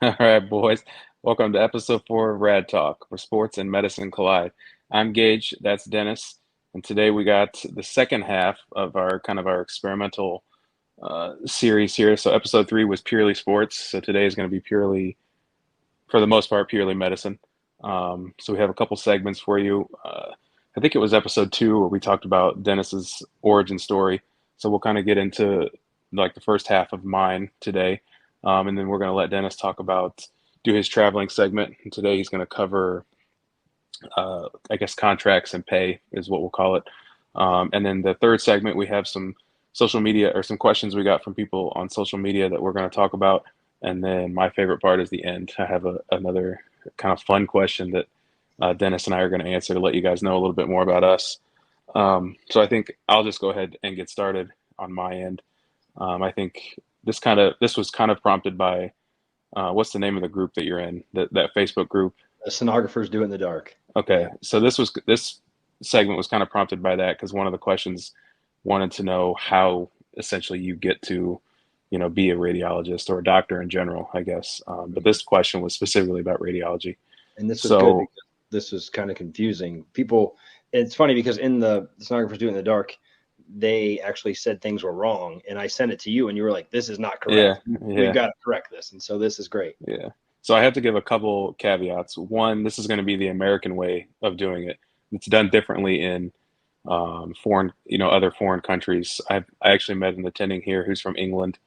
All right, boys. Welcome to episode 4 of Rad Talk, where sports and medicine collide. I'm Gage, that's Dennis, and today we got the second half of our experimental series here. So episode 3 was purely sports, so today is going to be purely, for the most part, purely medicine. So we have a couple segments for you. I think it was episode 2 where we talked about Dennis's origin story. So we'll kind of get into like the first half of mine today. And then we're going to let Dennis do his traveling segment. And today he's going to cover, I guess, contracts and pay is what we'll call it. And then the third segment, we have some social media or some questions we got from people on social media that we're going to talk about. And then my favorite part is the end. I have another kind of fun question that Dennis and I are going to answer to let you guys know a little bit more about us. So I think I'll just go ahead and get started on my end. I think this was kind of prompted by what's the name of the group that you're in? That Facebook group. The stenographers do it in the dark. Okay, Yeah. so this segment was kind of prompted by that because one of the questions wanted to know how essentially you get to, be a radiologist or a doctor in general, I guess. But this question was specifically about radiology. And this was good So because this was kind of confusing. People, it's funny because in the stenographers do it in the dark, they actually said things were wrong. And I sent it to you and you were like, this is not yeah, correct. We've yeah, got to correct this. And so this is great. yeah. So I have to give a couple caveats. One, this is going to be the American way of doing it. It's done differently in other foreign countries. I actually met an attending here who's from England.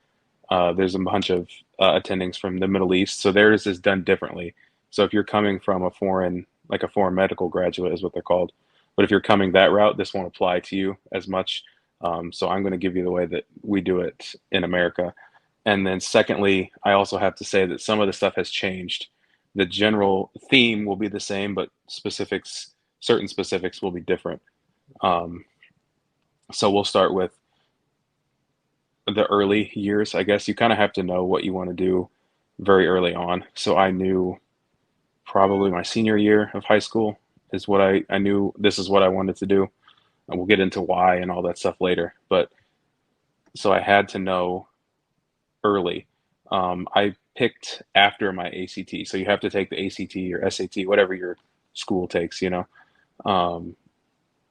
There's a bunch of attendings from the Middle East, so theirs is done differently. So if you're coming from like a foreign medical graduate is what they're called, but if you're coming that route, this won't apply to you as much. So I'm going to give you the way that we do it in America. And then secondly, I also have to say that some of the stuff has changed. The general theme will be the same, but certain specifics will be different. Um, so we'll start with the early years. I guess you kind of have to know what you want to do very early on. So I knew probably my senior year of high school is what I knew this is what I wanted to do. And we'll get into why and all that stuff later. But so I had to know early. I picked after my ACT. So you have to take the ACT or SAT, whatever your school takes, Um,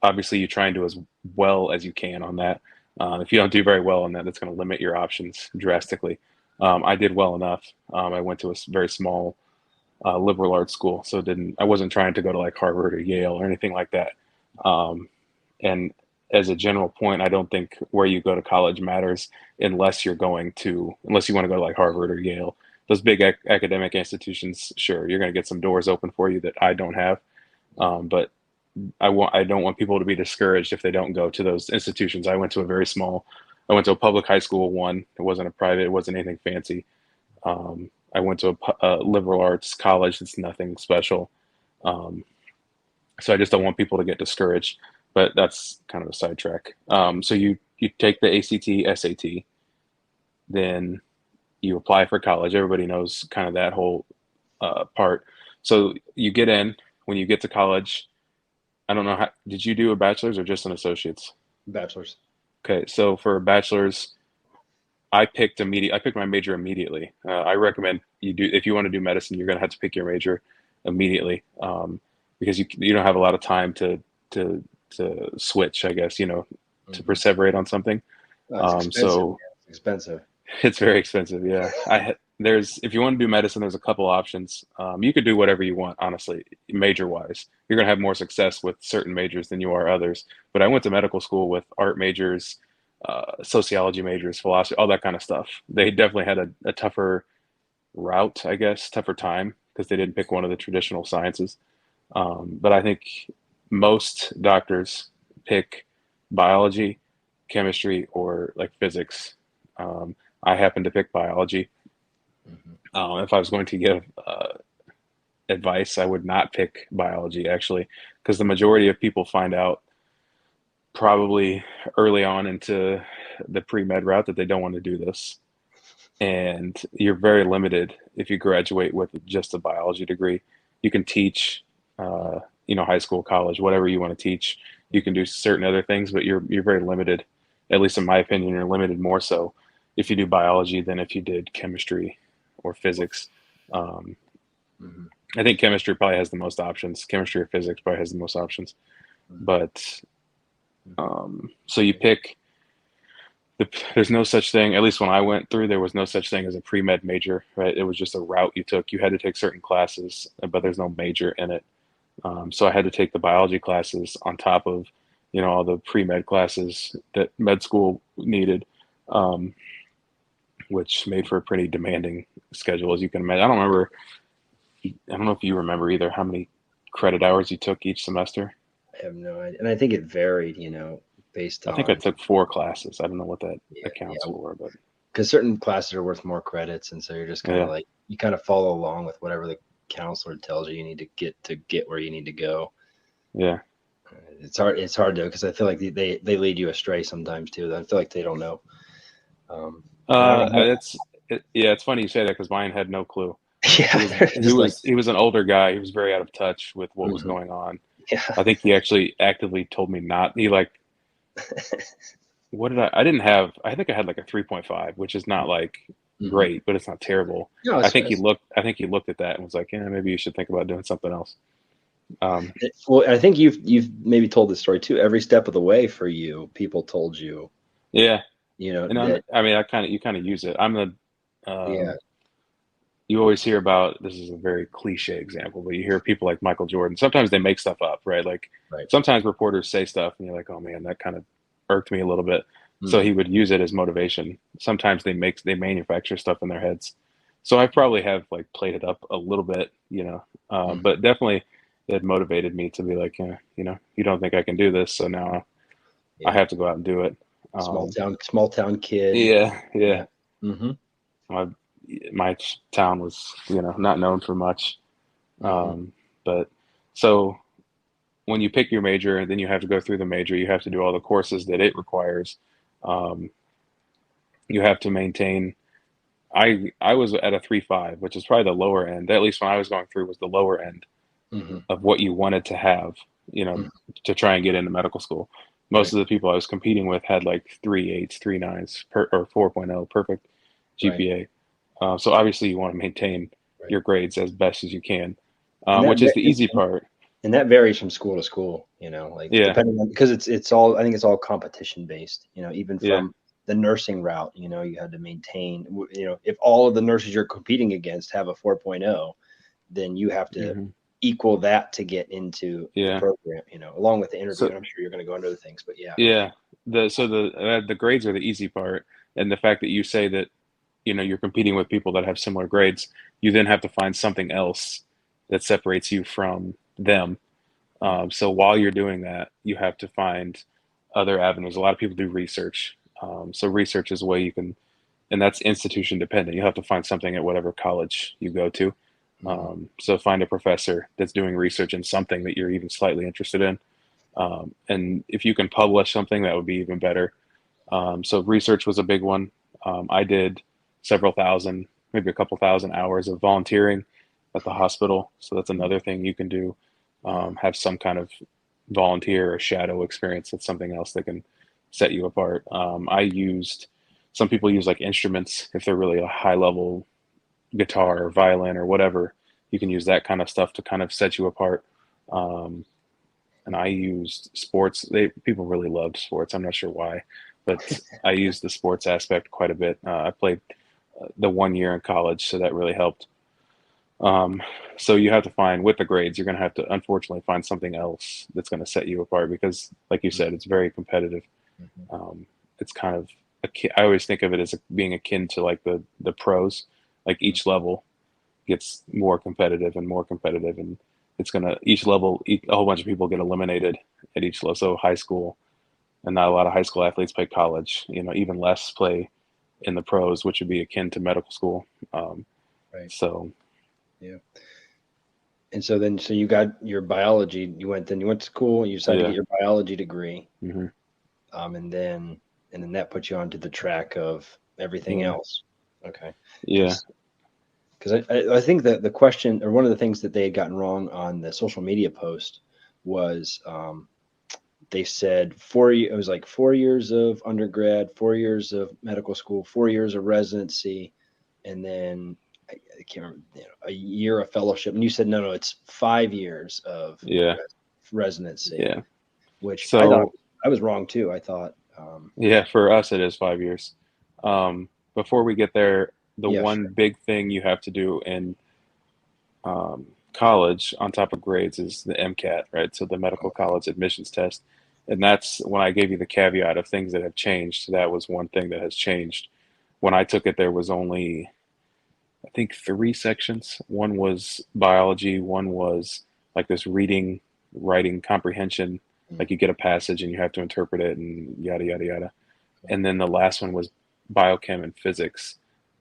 Obviously, you try and do as well as you can on that. If you don't do very well on that, that's going to limit your options drastically. I did well enough. I went to a very small liberal arts school, so I wasn't trying to go to like Harvard or Yale or anything like that. Um, and as a general point, I don't think where you go to college matters unless you want to go to like Harvard or Yale. Those big academic institutions, sure, you're going to get some doors open for you that I don't have. But I don't want people to be discouraged if they don't go to those institutions. I went to a public high school. One, it wasn't a private, it wasn't anything fancy. I went to a liberal arts college. It's nothing special. Um, so I just don't want people to get discouraged. But that's kind of a sidetrack. So you take the ACT, SAT, then you apply for college. Everybody knows kind of that whole part. So you get in. When you get to college, I don't know how, did you do a bachelor's or just an associate's? Bachelors. Okay, so for a bachelor's, I picked my major immediately. I recommend if you want to do medicine, you're going to have to pick your major immediately, because you don't have a lot of time to switch, I guess, to Mhm. perseverate on something. It's expensive. So Yeah, it's expensive. it's very expensive. Yeah. There's, if you want to do medicine, there's a couple options. You could do whatever you want, honestly, major wise. You're going to have more success with certain majors than you are others. But I went to medical school with art majors, sociology majors, philosophy, all that kind of stuff. They definitely had a tougher route, I guess, tougher time because they didn't pick one of the traditional sciences. But I think most doctors pick biology, chemistry, or like physics. Um, I happened to pick biology. Mhm. If I was going to give advice, I would not pick biology actually, because the majority of people find out probably early on into the pre-med route that they don't want to do this. And you're very limited if you graduate with just a biology degree. You can teach, uh, high school, college, whatever you want to teach. You can do certain other things, but you're very limited. At least in my opinion, you're limited more so if you do biology than if you did chemistry or physics. Um, Hmm. I think chemistry probably has the most options. Chemistry or physics probably has the most options. But so you pick there's no such thing, at least when I went through, there was no such thing as a pre-med major, right? It was just a route you took. You had to take certain classes, but there's no major in it. So I had to take the biology classes on top of, all the pre-med classes that med school needed, um, which made for a pretty demanding schedule, as you can imagine. I don't know if you remember either how many credit hours you took each semester. I have no idea, and I think it varied, based I think I on, took 4 classes. I don't know what that yeah, accounts yeah, for, but because certain classes are worth more credits, and so you're just kind of yeah, like you kind of follow along with whatever the counselor tells you you need to get where you need to go. yeah. It's hard to because I feel like they lead you astray sometimes too. I feel like they don't know. And I don't know. Yeah, it's funny you say that because mine had no clue. He Yeah, was they're he just like, was he was an older guy. He was very out of touch with what was mhm, going on. yeah. I think he actually actively told me not. He like, what did I didn't have, I think I had like a 3.5, which is not like Hmm. great, but it's not terrible. No, I think he looked at that and was like, yeah, maybe you should think about doing something else. Um, well, I think you've maybe told this story too. Every step of the way for you, people told you, yeah, and that, I mean, you kind of use it. yeah, You always hear about, this is a very cliche example, but you hear people like Michael Jordan. Sometimes they make stuff up, right? Like right. sometimes reporters say stuff and you're like, oh man, that kind of irked me a little bit. So Hmm. he would use it as motivation. Sometimes they manufacture stuff in their heads. So I probably have like played it up a little bit, Hmm. but definitely it motivated me to be like, yeah, you don't think I can do this, so now I Yeah. have to go out and do it. Um, Small town kid. yeah, yeah. Yeah. Hmm. My my town was, not known for much. Hmm. Um, but so when you pick your major, then you have to go through the major. You have to do all the courses that it requires. Um, you have to maintain. I was at a 3.5, which is probably the lower end. At least when I was going through, was the lower end Hmm. of what you wanted to have. You know, Hmm. to try and get into medical school. Most Right. of the people I was competing with had like 3.8s, 3.9s, or 4.0, perfect Right. GPA. So obviously you want to maintain Right. your grades as best as you can, And that which is va- the easy part. and that varies from school to school, like Yeah, depending on, because it's all, I think it's all competition based, even yeah. from the nursing route, you had to maintain, if all of the nurses you're competing against have a 4.0, then you have to Hmm. equal that to get into the Yeah. program, along with the interview. So And I'm sure you're going to go into other things, but yeah. yeah, the grades are the easy part, and the fact that you say that you're competing with people that have similar grades, you then have to find something else that separates you from them. Mhm. So while you're doing that, you have to find other avenues. A lot of people do research. So research is a way you can, and that's institution dependent. You have to find something at whatever college you go to. Mhm. So find a professor that's doing research in something that you're even slightly interested in. And if you can publish something, that would be even better. So research was a big one. I did several thousand, maybe a couple thousand hours of volunteering at the hospital. So that's Mhm. another thing you can do. Mhm. Have some kind of volunteer or shadow experience. That's something else that can set you apart. Some people use like instruments if they're really a high level guitar or violin or whatever. You can use that kind of stuff to kind of set you apart. Um, and I used sports. People really loved sports. I'm not sure why, but I used the sports aspect quite a bit. I played the 1 year in college, so that really helped. Um, so you have to find with the grades, you're going to have to unfortunately find something else that's going to set you apart because, like you said, it's very competitive. Mhm. Um, it's kind of I always think of it as being akin to like the pros. Like Mhm. each level gets more competitive, and it's gonna each level a whole bunch of people get eliminated at each level. So high school, and not a lot of high school athletes play college. Even less play in the pros, which would be akin to medical school. Um, Right. so Yeah. And so you got your biology. You went to school. You decided to get yeah, your biology degree, hmm and then that put you onto the track of everything yeah, else. Okay. yeah, Because I think that the question, or one of the things that they had gotten wrong on the social media post was, they said it was like 4 years of undergrad, 4 years of medical school, 4 years of residency, and then I can't remember, a year of fellowship. And you said, no, it's 5 years of Yeah. residency, Yeah. which I thought So I was wrong too. I thought, yeah, for us it is 5 years. Before we get there, the yeah, one sure. big thing you have to do in college on top of grades is the MCAT, right? So the medical college admissions test. And that's when I gave you the caveat of things that have changed. That was one thing that has changed. When I took it, there was only, I think, three sections. One was biology, one was like this reading, writing comprehension, Mm, like you get a passage and you have to interpret it and yada, yada, yada. And then the last one was biochem and physics.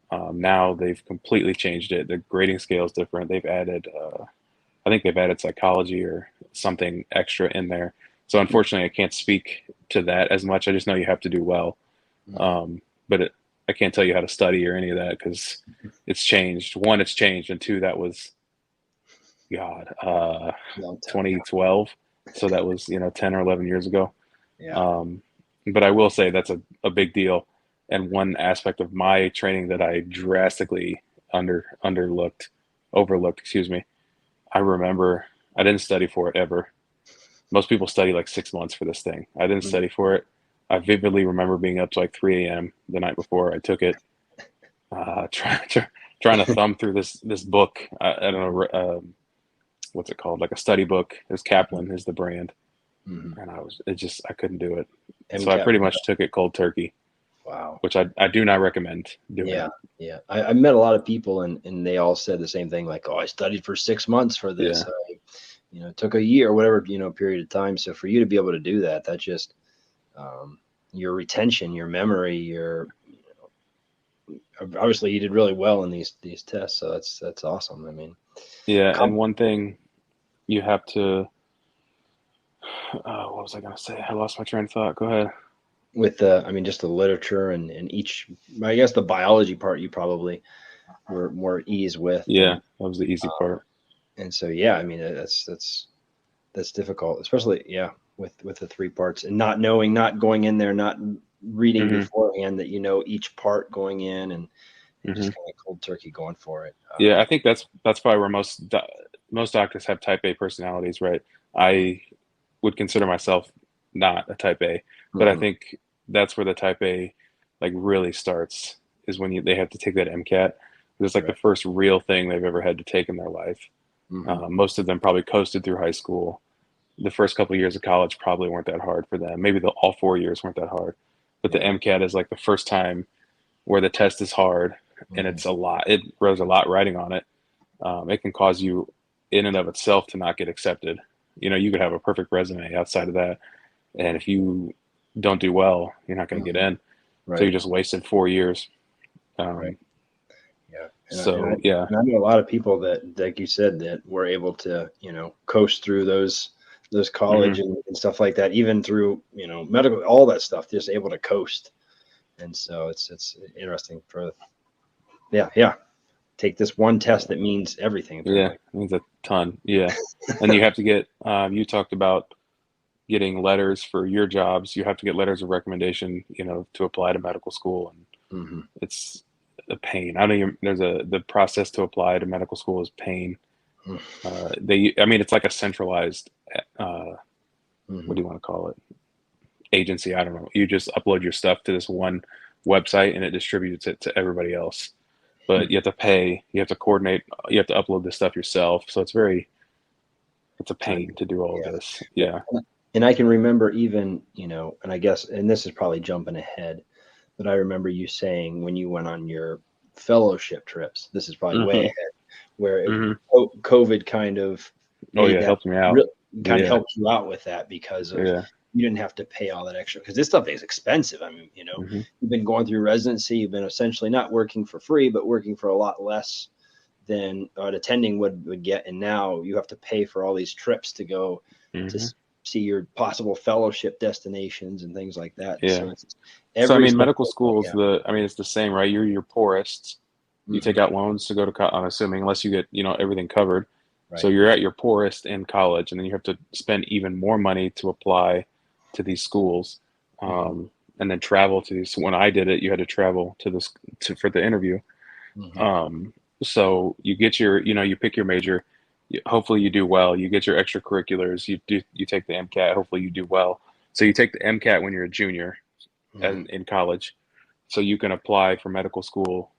Now they've completely changed it. The grading scale is different. They've added, I think they've added psychology or something extra in there. So unfortunately, I can't speak to that as much. I just know you have to do well. mm, But I can't tell you how to study or any of that because it's changed. One, it's changed, and two, that was God, long time ago. 2012. So that was 10 or 11 years ago. Yeah. Um, but I will say that's a big deal. And one aspect of my training that I drastically overlooked, excuse me. I remember I didn't study for it ever. Most people study like 6 months for this thing. I didn't Mm, study for it. I vividly remember being up to like 3 a.m. the night before I took it, trying to thumb through this book. I don't know what's it called, like a study book. There's mhm, Kaplan is the brand, mhm. and I couldn't do it. So I MCAT. pretty much took it cold turkey, Wow. which I do not recommend doing Yeah. it. Yeah. I met a lot of people and they all said the same thing, like, oh, I studied for 6 months for this. Yeah, It took a year or whatever, period of time. So for you to be able to do that, that's just um, your retention, your memory, obviously you did really well in these tests. So that's awesome. I mean, yeah. com- And one thing you have to, what was I gonna say? I lost my train of thought. Go ahead. with I mean, just the literature and each, I guess the biology part you probably were more at ease with. Yeah, that was the easy part. And so, yeah, I mean, that's difficult, especially, yeah, with the three parts and not knowing, not going in there, not reading Hmm. beforehand that each part going in and Hmm. just kind of cold turkey going for it. Yeah, I think that's probably where most doctors have type A personalities, right? I would consider myself not a type A, but I Mhm, think that's where the type A like really starts is when they have to take that MCAT. It's like the right. first real thing they've ever had to take in their life. Hmm. Most of them probably coasted through high school. The first couple of years of college probably weren't that hard for them. Maybe all 4 years weren't that hard, but the Yeah. MCAT is like the first time where the test is hard and Hmm. it's a lot. It there's a lot writing on it. It can cause you, in and of itself, to not get accepted. You could have a perfect resume outside of that, and if you don't do well, you're not going to get Hmm. in. So you Right. just wasted 4 years. Right. Um, Yeah. so yeah, And I know a lot of people that, like you said, that were able to, coast through those hmm college and stuff like that, even through, medical, all that stuff, just able to coast. And so it's interesting for, yeah, yeah. Take this one test that means everything yeah, apparently. it means a ton. Yeah, and you have to get. You talked about getting letters for your jobs. You have to get letters of recommendation, to apply to medical school, and Hmm. it's a pain. I know the process to apply to medical school is pain. I mean, it's like a centralized, uh, what Hmm. do you want to call it? Agency. I don't know. You just upload your stuff to this one website and it distributes it to everybody else. But you have to pay, you have to coordinate, you have to upload this stuff yourself. So it's a Time. pain to do all of Yeah. this. Yeah. Yeah. And I can remember even, and I guess, and this is probably jumping ahead, but I remember you saying when you went on your fellowship trips, this is probably way Hmm. ahead, where Hmm. COVID kind of Oh made yeah, it that helped me out. real, kind of Yeah. helped you out with that because of Yeah. you didn't have to pay all that extra because this stuff is expensive. I mean, Hmm. you've been going through residency, you've been essentially not working for free, but working for a lot less than an attending would get. And now you have to pay for all these trips to go to Hmm. see your possible fellowship destinations and things like that. And so Yeah. it's So I every mean, step medical of the way. school is Yeah. I mean, it's the same, right? You're your poorest. You take Hmm. out loans to go to I'm assuming, unless you get, everything covered. So Right. you're at your poorest in college, and then you have to spend even more money to apply to these schools, Hmm. um, and then travel to these. When I did it, you had to travel to this for the interview. Hmm. Um, So you get your, you pick your major. Hopefully you do well. You get your extracurriculars. You take the MCAT. Hopefully you do well. So you take the MCAT when you're a junior Hmm. in college. So you can apply for medical school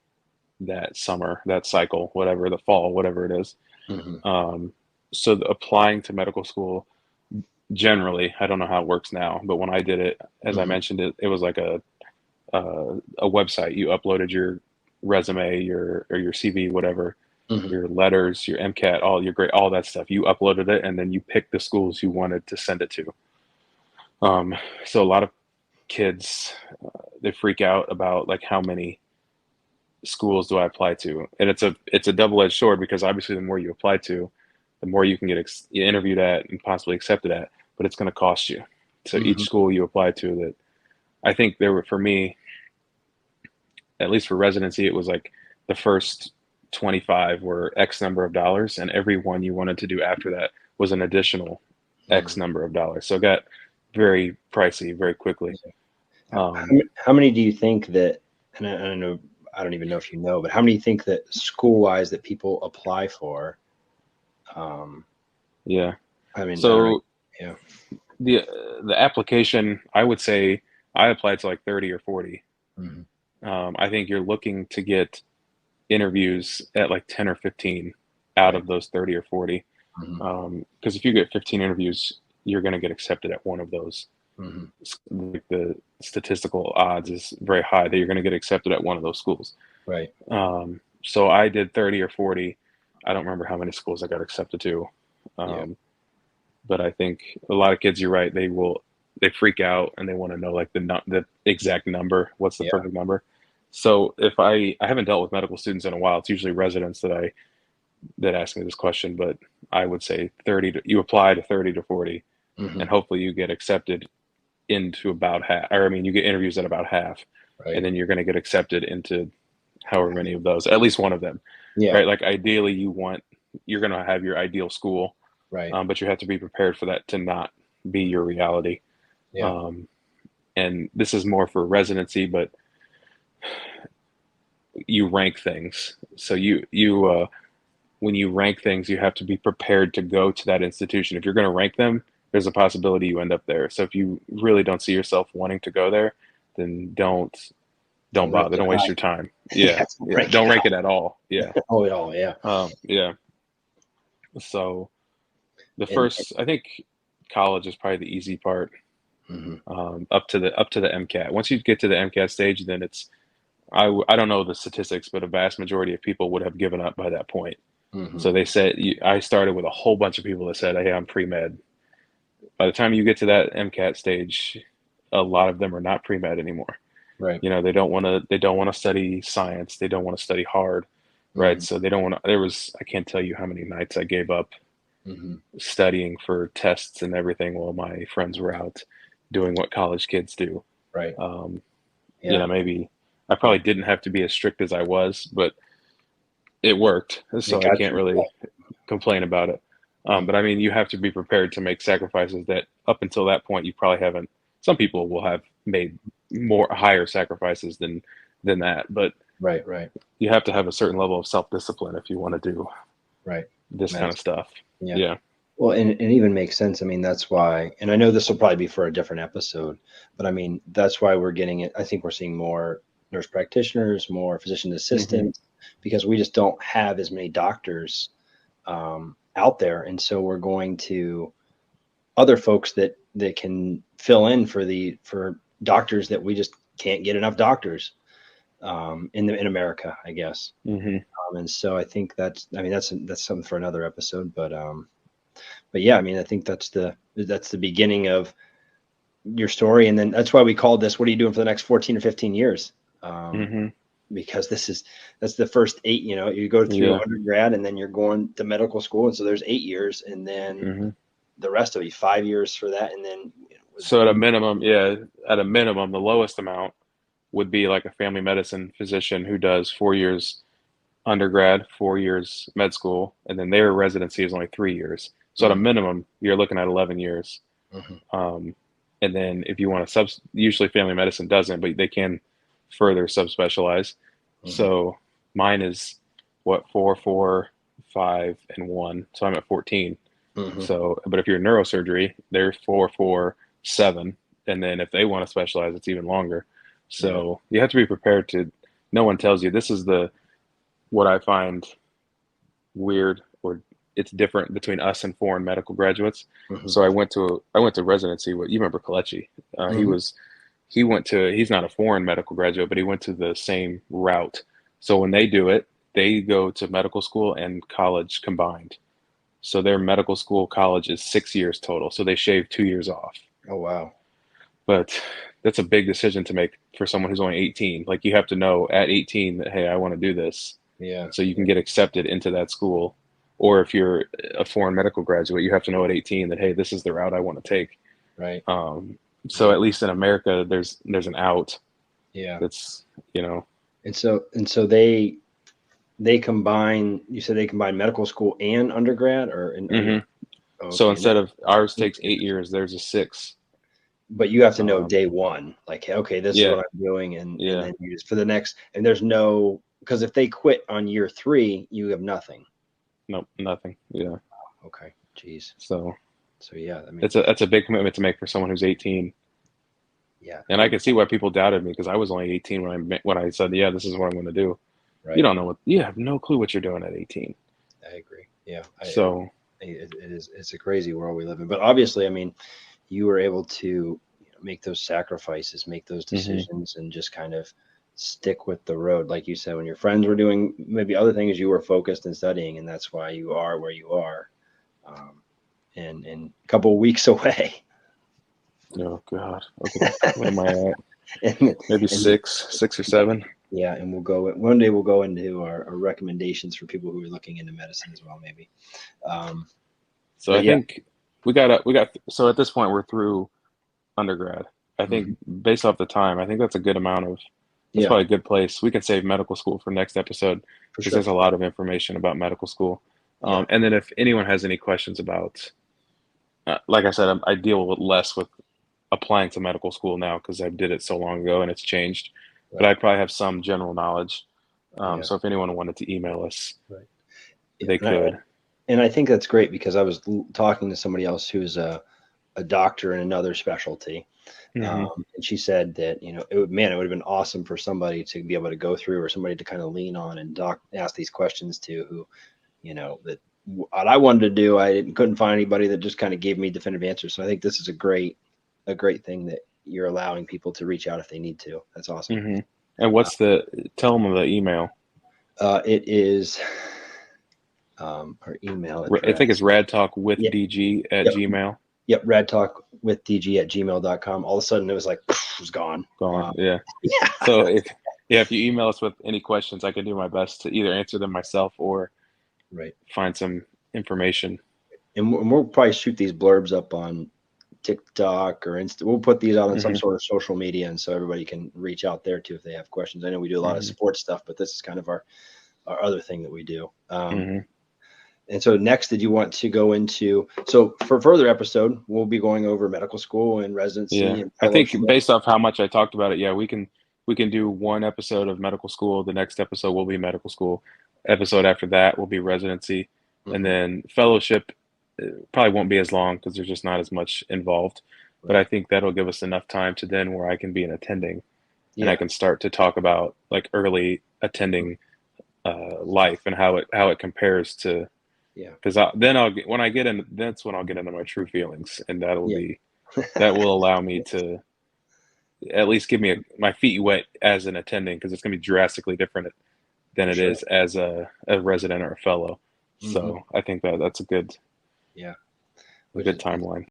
that summer, that cycle, whatever, the fall, whatever it is. Hmm. Um, so applying to medical school generally, I don't know how it works now, but when I did it, as I Hmm. mentioned, it was like a website. You uploaded your resume, your CV, whatever, Hmm. your letters, your MCAT, all your grade, all that stuff. You uploaded it, and then you picked the schools you wanted to send it to. Um, so a lot of kids they freak out about like how many schools do I apply to, and it's a double edged sword because obviously the more you apply to, the more you can get interviewed at and possibly accepted at, but it's going to cost you. So each Hmm. school you apply to, that I think there were for me, at least for residency, it was like the first 25 were X number of dollars, and every one you wanted to do after that was an additional X Hmm. number of dollars. So it got very pricey very quickly. Um, How many do you think that, and I don't know, I don't even know if you know, but how many do you think that school wise that people apply for? Um, yeah. I mean, I don't know. So Yeah. the application, I would say I applied to like 30 or 40. Hmm. I think you're looking to get interviews at like 10 or 15 out Right. of those 30 or 40. Hmm. Because if you get 15 interviews, you're going to get accepted at one of those. Hmm. Like the statistical odds is very high that you're going to get accepted at one of those schools. Right. So I did 30 or 40. I don't remember how many schools I got accepted to. Yeah. Um, but I think a lot of kids, you're right, they freak out and they want to know like the exact number. What's the Yeah. perfect number? So if I haven't dealt with medical students in a while, it's usually residents that ask me this question, but I would say you apply to 30 to 40, and Hmm. hopefully you get accepted into about half, or I mean, you get interviews at about half, and Right. then you're going to get accepted into however many of those, at least one of them, Yeah. right? Like ideally, you're going to have your ideal school, Right. but you have to be prepared for that to not be your reality. Yeah. Um, and this is more for residency, but you rank things. So when you rank things, you have to be prepared to go to that institution. If you're going to rank them, there's a possibility you end up there. So if you really don't see yourself wanting to go there, then don't Don't rank bother. it Don't waste high. your time. Yeah. Yeah, Don't yeah. rank it Don't rank high. it at all. Yeah, Oh, at all. Yeah. yeah. So the And first, I think, college is probably the easy part. mhm. Up to the MCAT. Once you get to the MCAT stage, then I don't know the statistics, but a vast majority of people would have given up by that point. Mhm. So they said I started with a whole bunch of people that said, "Hey, I'm pre med." By the time you get to that MCAT stage, a lot of them are not pre med anymore. Right. They don't want to study science. They don't want to study hard, right? Mhm. So they don't want to. I can't tell you how many nights I gave up Mhm. studying for tests and everything while my friends were out doing what college kids do. Right. Um, Yeah. Maybe I Yeah. probably didn't have to be as strict as I was, but it worked, It so I got can't you. really complain about it. Mhm. But I mean, you have to be prepared to make sacrifices that up until that point you probably haven't. Some people will have made more higher sacrifices than that, but Right. Right. you have to have a certain level of self discipline if you want to do Right. this kind of Nice. stuff. Yeah. Yeah. Well, and it even makes sense. I mean, that's why, and I know this will probably be for a different episode, but I mean, that's why we're getting it. I think we're seeing more nurse practitioners, more physician Hmm. assistants, because we just don't have as many doctors out there. And so we're going to other folks that can fill in for doctors that we just can't get enough doctors in America, I guess. Hmm. And so I think I mean, that's something for another episode, but yeah, I mean, I think that's the beginning of your story, and then that's why we called this. What are you doing for the next 14 or 15 years? Um, Hmm. because that's the first eight. You know, you go through Yeah. undergrad, and then you're going to medical school, and so there's 8 years, and then Hmm. the rest of you 5 years for that, and then with So at a minimum, yeah, at a minimum, the lowest amount would be like a family medicine physician who does 4 years undergrad, 4 years med school, and then their residency is only 3 years. So at a mm, minimum, you're looking at 11 years. mhm, Um, and then if you want to usually family medicine doesn't, but they can further subspecialize. mhm, So mine is what, 4, 4, 5, and 1. So I'm at 14. Hmm. So, but if you're neurosurgery, they're 4, 4, 7, and then if they want to specialize, it's even longer. Yeah. So you have to be prepared to. No one tells you this is the what I find weird or it's different between us and foreign medical graduates. Hmm. So I went to residency with you remember Kalechi. He Hmm. was he went to he's not a foreign medical graduate, but he went to the same route. So when they do it, they go to medical school and college combined. So their medical school college is 6 years total. So they shave 2 years off. Oh, wow. But that's a big decision to make for someone who's only 18. Like you have to know at 18 that, hey, I want to do this. Yeah. So you can Yeah. get accepted into that school. Or if you're a foreign medical graduate, you have to know at 18 that, hey, this is the route I want to take. Right. Um, so Yeah. at least in America, there's an out Yeah. that's, you know, And so they combine. You said they combine medical school and undergrad, or in under. hmm Oh, so okay. And instead of ours that, takes 8 years, there's a 6. but you have to know Um, day one, like, okay, this is yeah, what I'm doing, and yeah, then you just for the next. And there's no, because if they quit on year three, you have nothing. nope, nothing. Yeah. Okay. Geez. So So yeah, I mean, that's a big commitment to make for someone who's 18. yeah, And I can see why people doubted me because I was only 18 when I said, yeah, this is what I'm going to do. You right. don't know you have no clue what you're doing at 18. I agree. Yeah, So, it is. It's a crazy world we live in. But obviously, I mean, you were able to, make those sacrifices, make those hmm decisions, and just kind of stick with the road. Like you said, when your friends were doing maybe other things, you were focused and studying, and that's why you are where you are. And a couple of weeks away. oh God, okay, what am I at? and Maybe and 6 or 7. yeah, and we'll go one day. We'll go into our recommendations for people who are looking into medicine as well, maybe. Um, So but I yeah. think so at this point we're through undergrad. I think Mhm. based off the time, I think that's a good amount of that's Yeah, probably a good place. We can save medical school for next episode for because sure. there's a lot of information about medical school. Yeah. And then if anyone has any questions about, like I said, I deal with less with applying to medical school now because I did it so long ago and it's changed. But I Right. probably have some general knowledge. Yeah. So if anyone wanted to email us, Right. Yeah. they could. And I think that's great because I was talking to somebody else who's a doctor in another specialty. hmm And she said that, it would have been awesome for somebody to be able to go through, or somebody to kind of lean on and ask these questions to, who, that what I wanted to do, couldn't find anybody that just kind of gave me definitive answers. So I think this is a great thing that you're allowing people to reach out if they need to. That's awesome. hmm And Uh, tell them the email. it is our email I think it's address. Yeah. radtalkwithdg at Yep. gmail. Yep. radtalkwithdg@gmail.com. All of a sudden it was like, it was gone. Gone. Yeah. Yeah. So if you email us with any questions, I can do my best to either answer them myself or Right. find some information. And we'll probably shoot these blurbs up on TikTok or Insta. We'll put these out on some hmm sort of social media, and so everybody can reach out there too if they have questions. I know we do a lot of hmm sports stuff, but this is kind of our other thing that we do. hmm And so next, did you want to go into, so for further episode, we'll be going over medical school and residency Yeah. and I think fellowship. based off how much I talked about it, yeah, we can do one episode of medical school. The next episode will be medical school. Episode after that will be residency, and Hmm. then fellowship probably won't be as long because there's just not as much involved. But I Right. think that'll give us enough time to then where I can be an attending and I Yeah. can start to talk about like early attending life and how it compares to Yeah. because then I'll get when I get in that's when I'll get into my true feelings and Yeah. that will allow me to at least give me my feet wet as an attending because it's going to be drastically different than For it sure. is as a resident or a fellow. Hmm. So I think that's a good Yeah. a Which good is, timeline.